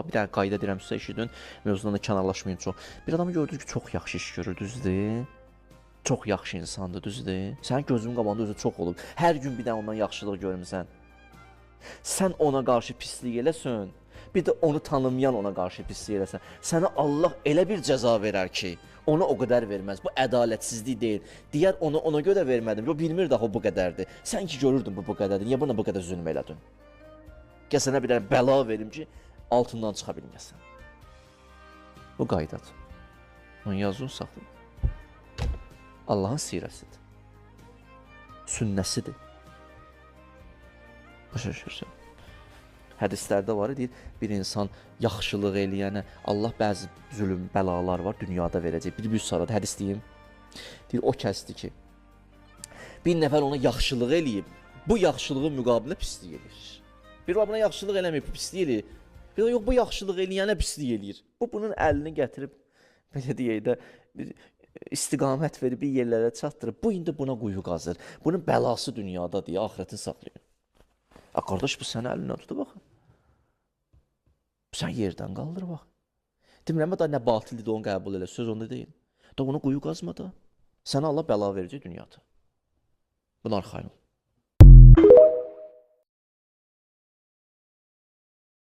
Bir dənə qayda deyirəm sizə eşidin, mövzudan da kənarlaşmayın çox. Bir adamı gördünüz ki, çox yaxşı iş görür, düzdür? Çox yaxşı insandır, düzdür? Sənin gözünün qabağında özü çox olub. Hər gün bir dənə ondan yaxşılıq görmüsən. Sən ona qarşı pislik eləsən, bir də onu tanımayan ona qarşı pislik eləsən, sənə Allah elə bir cəza verər ki, ona o qədər verməz. Bu ədalətsizlik deyil. Deyər ona görə vermədim. Yo, bilmir daha o bu qədərdir. Sən ki görürdün bu qədərdir. Niyə buna bu qədər zülm elədin? Gəl sənə bir dənə bəla verim ki, altından çıxa bilməsən. Bu qaydadır. Onu yazın, saxlayın. Allahın sirəsidir. Sünnəsidir. Başa düşürsən? Hədislərdə var, deyir, bir insan yaxşılıq eləyənə Allah bəzi zülm, bəlalar var, dünyada verəcək. Bir sarada hədis deyim. Deyir, o kəsdir ki, bir nəfər ona yaxşılıq eləyib, bu yaxşılığın müqabilində pislik eləyir. Bir buna yaxşılıq eləməyib, pislik eləyir. Bir də yox, bu yaxşılıq eləyənə pislik eləyir. Bu, bunun əlini gətirib, belə deyək də, bir istiqamət verib, bir yerlərə çatdırıb, bu indi buna quyu qazır. Bunun bəlası dünyada deyə axirətini saxlayın. Qardaş, bu səni əlindən tutu, baxın. Sən yerdən qaldır, bax. Demirəm, da nə batildir, onu qəbul elə, söz onda deyil. Da onu quyu qazma da. Sənə Allah bəla verəcək dünyada. Bunu arxayın ol.